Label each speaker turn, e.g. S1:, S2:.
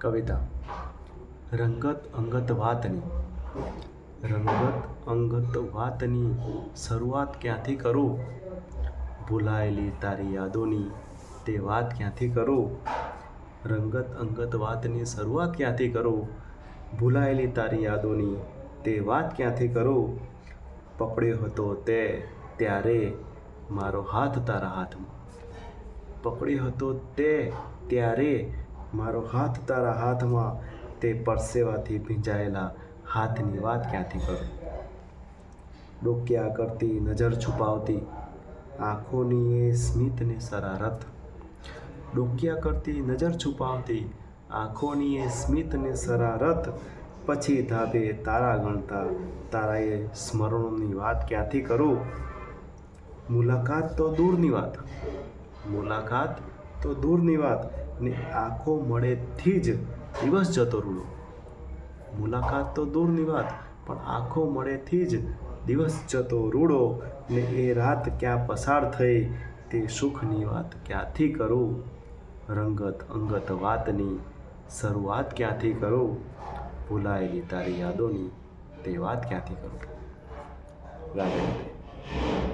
S1: કવિતા રંગત અંગત વાતની શરૂઆત ક્યાંથી કરું? ભૂલાયેલી તારી યાદોની તે વાત ક્યાંથી કરું? રંગત અંગત વાતની શરૂઆત ક્યાંથી કરું? ભૂલાયેલી તારી યાદોની તે વાત ક્યાંથી કરું? પકડ્યો હતો તે ત્યારે મારો હાથ તારા હાથમાં. પકડ્યો હતો તે ત્યારે મારો હાથ તારા હાથમાં. તે પરસેવાથી ભીંજાયેલા હાથની વાત ક્યાંથી કરું? ડોક્યા કરતી નજર છુપાવતી આંખોની એ સ્મિતને શરારત. ડોક્યા કરતી નજર છુપાવતી આંખોની એ સ્મિતને શરારત. પછી ધાબે તારા ગણતા તારા એ સ્મરણોની વાત ક્યાંથી કરું? મુલાકાત તો દૂરની વાત ને આંખો મળેથી જ દિવસ જતો રૂડો. મુલાકાત તો દૂરની વાત પણ આંખો મળેથી જ દિવસ જતો રૂડો. ને એ રાત ક્યાં પસાર થઈ તે સુખની વાત ક્યાંથી કરું? રંગત અંગત વાતની શરૂઆત ક્યાંથી કરું? ભૂલાયેલી તારી યાદોની તે વાત ક્યાંથી કરું? રાધે રાધે.